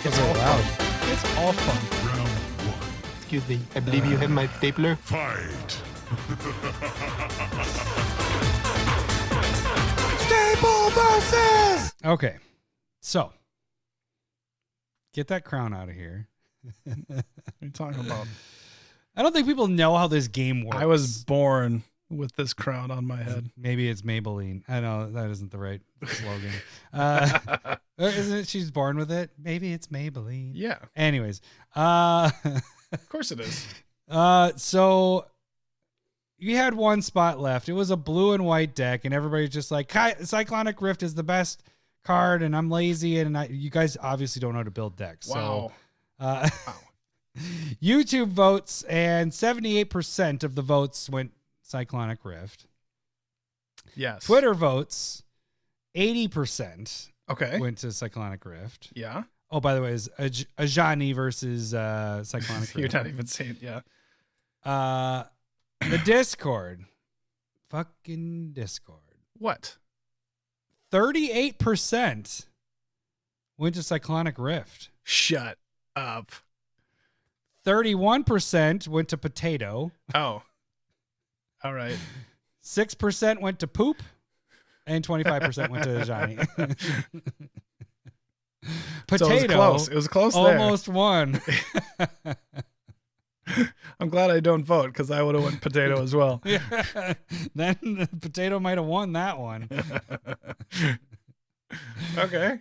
It's all loud. fun. It's all fun. Round one. Excuse me, I believe you have my stapler. Fight. Staple versus. Okay, so get that crown out of here. What are you talking about? I don't think people know how this game works. I was born with this crown on my head. Maybe it's Maybelline. I know that isn't the right slogan. Isn't it? She's born with it. Maybe it's Maybelline. Yeah. Anyways, Of course it is. so you had one spot left. It was a blue and white deck, and everybody's just like, Cyclonic Rift is the best card, and I'm lazy, and you guys obviously don't know how to build decks. Wow. So, YouTube votes, and 78% of the votes went Cyclonic Rift. Yes. Twitter votes, 80% Okay. went to Cyclonic Rift. Yeah. Oh, by the way, it's Ajani versus Cyclonic You're Rift. not even saying, yeah. The Discord. Fucking Discord. What? 38% went to Cyclonic Rift. Shut up. 31% went to Potato. Oh. All right. 6% went to Poop. And 25% went to Johnny. Potato. So it was close. It was close there. Almost won. I'm glad I don't vote because I would have went Potato as well. Yeah. Then Potato might have won that one. Okay.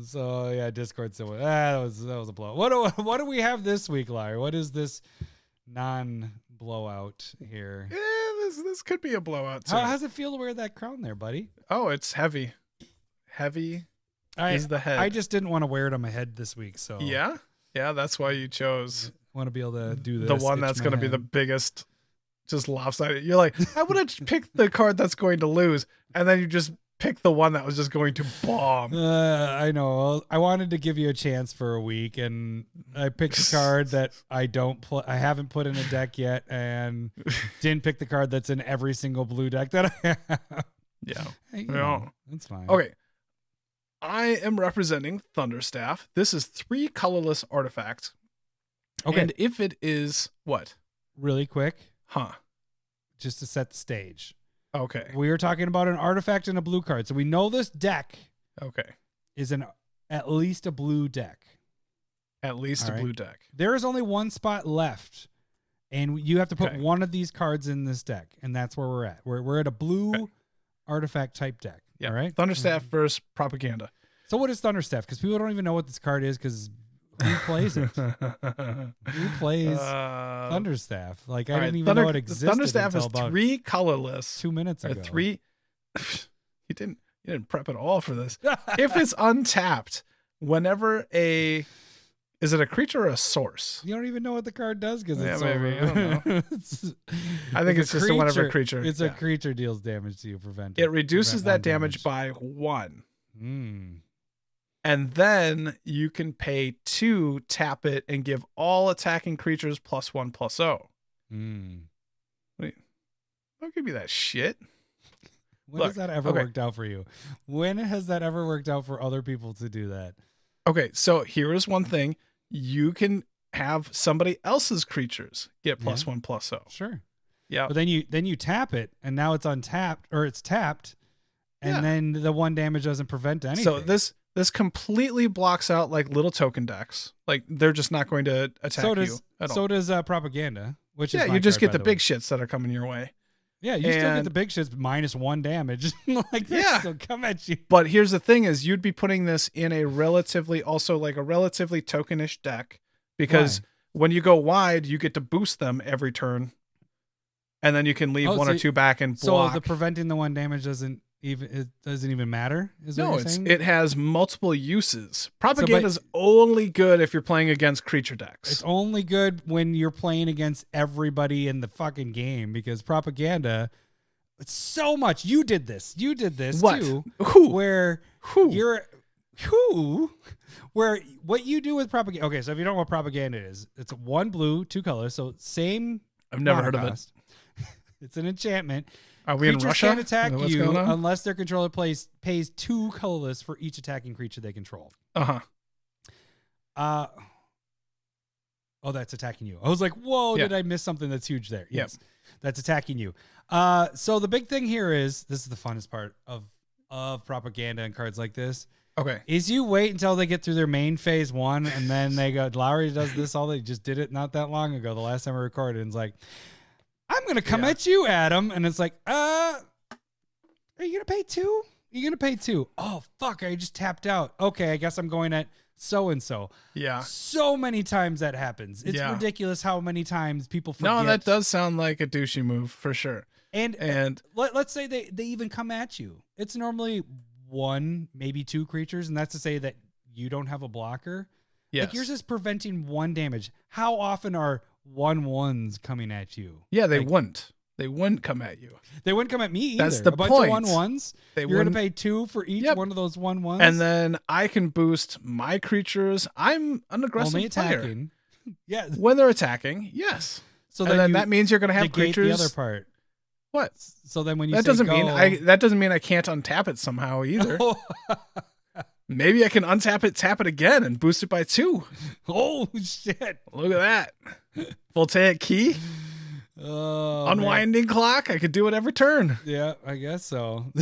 So yeah, Discord. So that was a blow. What do we have this week, Larry? What is this non-blowout here? Yeah, this could be a blowout too. How does it feel to wear that crown there, buddy? Oh, it's heavy. Heavy is the head. I just didn't want to wear it on my head this week. So Yeah, that's why you chose I want to be able to do this. the one that's going to be the biggest, just lopsided. You're like, I would have picked the card that's going to lose, and then you just picked the one that was just going to bomb. I know. I wanted to give you a chance for a week, and I picked a card that I I haven't put in a deck yet, and didn't pick the card that's in every single blue deck that I have. Yeah, Hey, that's fine. Okay. I am representing Thunderstaff. This is 3 colorless artifacts. Okay. And if it is what? Really quick, Huh. just to set the stage. Okay. We are talking about an artifact and a blue card. So we know this deck Okay. is at least a blue deck. At least All a right. blue deck. There is only one spot left, and you have to put Okay. one of these cards in this deck, and that's where we're at. We're at a blue Okay. artifact type deck. Yeah. All right. Thunderstaff versus Propaganda. So what is Thunderstaff? Because people don't even know what this card is. Because who plays it? Who plays Thunderstaff? Like I didn't even know it existed. Thunderstaff until is about 3 colorless. 2 minutes Or ago. 3. You didn't prep at all for this. If it's untapped, whenever is it a creature or a source? You don't even know what the card does because Yeah, it's maybe. over. I don't know. I think it's just a whenever creature. It's Yeah. a creature deals damage to you. Prevent It reduces prevent that one damage by 1. Mm. And then you can pay 2, tap it, and give all attacking creatures +1/+0. Wait, don't give me that shit. When Look, has that ever okay. worked out for you? When has that ever worked out for other people to do that? Okay, so here is one thing. You can have somebody else's creatures get Yeah. +1/+0. Sure. Yeah. But then you tap it, and now it's untapped, or it's tapped, and Yeah. then the 1 damage doesn't prevent anything. So this completely blocks out like little token decks. Like they're just not going to attack you at all. So does Propaganda, which is Yeah, my you just card, get by the way. big shits that are coming your way. Yeah, you still get and- the big shits -1 damage. Like this, Yeah. so come at you. But here's the thing is you'd be putting this in a relatively tokenish deck because when you go wide, you get to boost them every turn. And then you can leave Oh, 1 so or 2 back and So block. the preventing the 1 damage doesn't even matter? Is what No, you're saying? it has multiple uses. Propaganda's only good if you're playing against creature decks. It's only good when you're playing against everybody in the fucking game because Propaganda, it's so much. You did this What? too. Who? Where Who? where what you do with Propaganda. Okay, so if you don't know what Propaganda is, it's 1 blue, 2 colors. So same. I've never heard of it. cost. It's an enchantment. Are we in Creatures Russia? can't attack Is that what's you going on? unless their controller pays 2 colorless for each attacking creature they control. Uh-huh. Oh, that's attacking you. I was like, whoa, Yeah. did I miss something that's huge there? Yep. Yes, that's attacking you. So the big thing here is, this is the funnest part of propaganda and cards like this, Okay. is you wait until they get through their main phase 1, and then they go, Lowery does this, they just did it not that long ago, the last time I recorded, and it's like, I'm going to come at you, Adam. And it's like, are you going to pay 2? You're going to pay 2. Oh, fuck, I just tapped out. Okay, I guess I'm going at so-and-so. Yeah. So many times that happens. It's ridiculous how many times people forget. No, that does sound like a douchey move for sure. And let's say they even come at you. It's normally 1, maybe 2 creatures, and that's to say that you don't have a blocker. Yes. Like yours is preventing 1 damage. How often are 1/1s coming at you? Yeah, they wouldn't. They wouldn't come at you. They wouldn't come at me either. That's the a bunch point. of 1/1s. You're going to pay 2 for each one of those 1/1s. And then I can boost my creatures. I'm an aggressive only player. attacking. Yeah. When they're attacking, yes. So then that means you're going to have creatures. The other part. What? So then when you that say doesn't go, mean that doesn't mean I can't untap it somehow either. Maybe I can untap it, tap it again, and boost it by 2. Oh shit! Look at that. Voltaic key. Unwinding clock. I could do it every turn. Yeah, I guess so.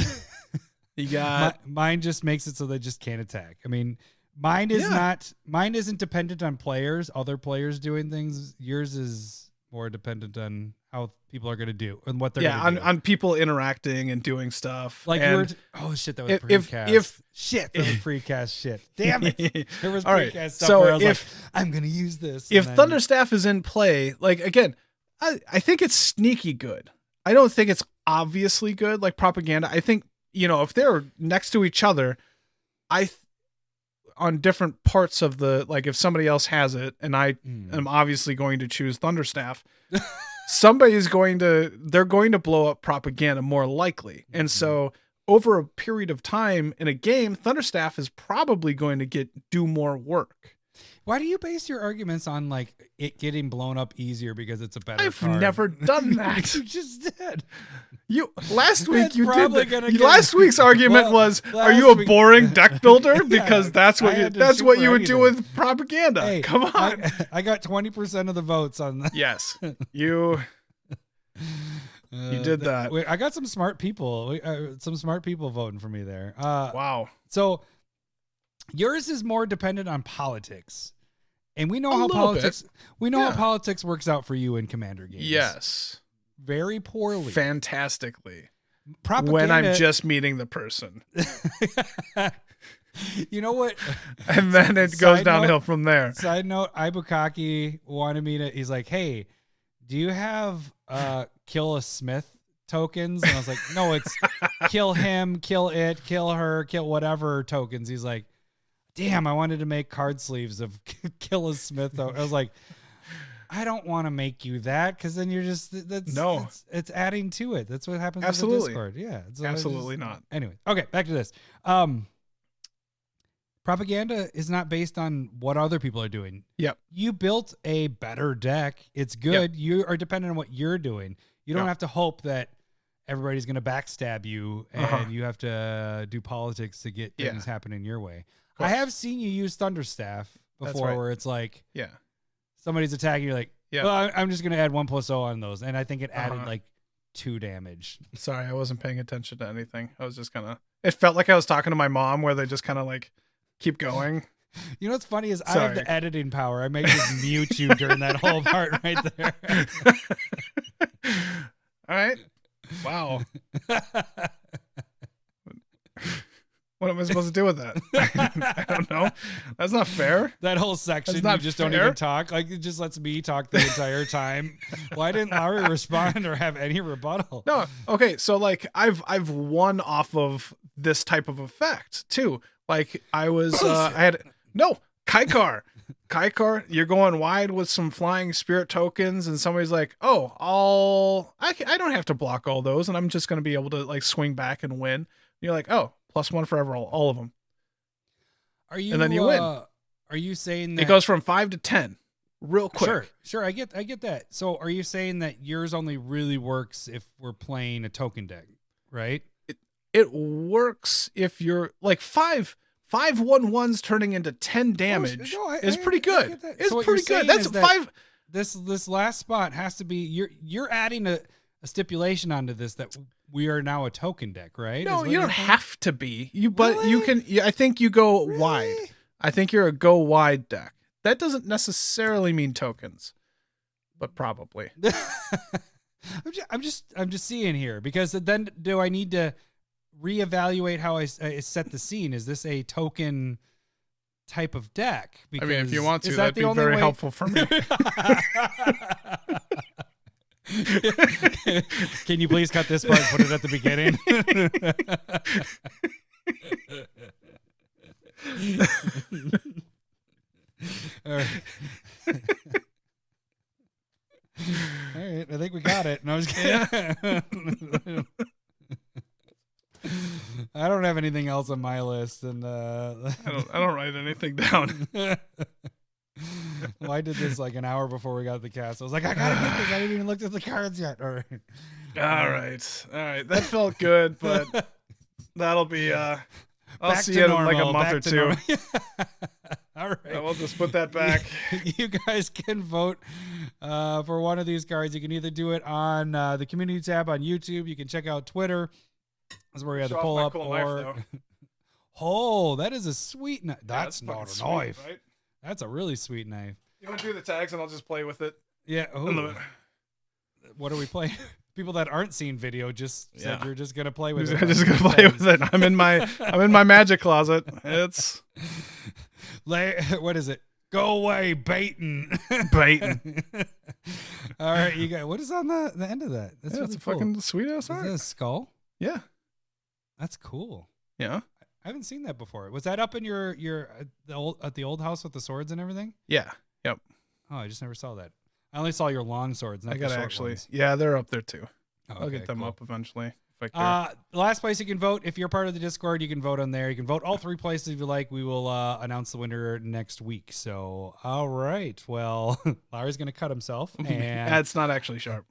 You got mine just makes it so they just can't attack. I mean, mine isn't dependent on players, other players doing things. Yours is more dependent on how people are going to do and what they're going to do. on people interacting and doing stuff. Like oh shit, that was precast. That was precast shit. Damn it. There was precast stuff where I was like, I'm going to use this. If Thunderstaff is in play, like again, I think it's sneaky good. I don't think obviously good like propaganda. I think, if they're next to each other, on different parts of the, like if somebody else has it and I am obviously going to choose Thunderstaff, they're going to blow up propaganda more likely. And so over a period of time in a game, Thunderstaff is probably going to do more work. Why do you base your arguments on like it getting blown up easier because it's a better I've card? never done that. You just did. Last week you did. Last week's argument was, are you a boring deck builder? Because that's what you would do with propaganda. Hey, come on. I got 20% of the votes on that. Yes, you did that. I got some smart people. Some smart people voting for me there. Wow. So yours is more dependent on politics, and we know how politics works out for you in Commander games. Yes, very poorly, fantastically. Propaganda, when I'm just meeting the person. You know what? And then it goes downhill from there. Side note: Ibukaki wanted me to. He's like, "Hey, do you have kill a Smith tokens?" And I was like, "No, it's kill him, kill it, kill her, kill whatever tokens." He's like, damn, I wanted to make card sleeves of Kill a Smith. I was like, I don't want to make you that because then you're just it's adding to it. That's what happens with the Discord. Yeah, absolutely not. Anyway, okay, back to this. Propaganda is not based on what other people are doing. Yep. You built a better deck. It's good. Yep. You are dependent on what you're doing. You don't have to hope that everybody's going to backstab you and you have to do politics to get things happening your way. I have seen you use Thunderstaff before where it's like, somebody's attacking, you're like, well, I'm just going to add 1+0 on those. And I think it added like 2 damage. Sorry, I wasn't paying attention to anything. I was just kind of, it felt like I was talking to my mom where they just kind of like keep going. You know what's funny is I have the editing power. I may just mute you during that whole part right there. All right. Wow. What am I supposed to do with that? I don't know. That's not fair. That whole section, you just don't even talk. Like, it just lets me talk the entire time. Why didn't Lowery respond or have any rebuttal? No. Okay. So like I've won off of this type of effect too. Like I was, Kaikar. Kaikar, you're going wide with some flying spirit tokens, and somebody's like, "Oh, I don't have to block all those, and I'm just going to be able to like swing back and win." And you're like, "Oh, +1 forever, all of them." Are you? And then you win. Are you saying that it goes from 5 to 10 real quick? Sure. I get that. So, are you saying that yours only really works if we're playing a token deck, right? It works if you're like 5 5/1/1s turning into 10 damage is pretty good. It's So what pretty you're good. saying That's is that 5. This last spot has to be you're adding a stipulation onto this that we are now a token deck, right? No, Is what you you're don't saying? have to be. But you Really? can. I think you go Really? wide. I think you're a go wide deck. That doesn't necessarily mean tokens, but probably. I'm just seeing here because then do I need to reevaluate how I set the scene? Is this a token type of deck? I mean, if you want to, is that'd that be the only very way- helpful for me. Can you please cut this part and put it at the beginning? All right. All right, I think we got it. No, I was kidding. I don't have anything else on my list, and I don't write anything down. well, I did this like an hour before we got the cast. I was like, I gotta get this. I didn't even look at the cards yet. All right. All right. That felt good, but that'll be. I'll Back see to you in normal, like a month back or to two. normal. All right. Yeah, we'll just put that back. You guys can vote for one of these cards. You can either do it on the community tab on YouTube. You can check out Twitter. That's where we have the Show off pull my up. cool knife, Or though. oh, that is a sweet knife. Yeah, That's fucking not a sweet, knife. right? That's a really sweet knife. You want to do the tags, and I'll just play with it. Yeah. In Ooh. the- What are we playing? People that aren't seeing video just said Yeah. you're just gonna play with it. I'm just gonna play with it. I'm in my magic closet. It's What is it? Go away, baiting. baiting. All right, you got what is on the end of that? That's Yeah, really it's a cool. fucking sweet ass Is art. that a skull? Yeah. That's cool. Yeah. I haven't seen that before. Was that up in your at the old house with the swords and everything? Yeah. Yep. Oh, I just never saw that. I only saw your long swords. Not I the gotta short actually. ones. Yeah, they're up there too. Oh, I'll okay, get them cool. up eventually if I care. The last place you can vote, if you're part of the Discord, you can vote on there. You can vote all three places if you like. We will announce the winner next week. So, all right. Well, Larry's going to cut himself. And It's not actually sharp.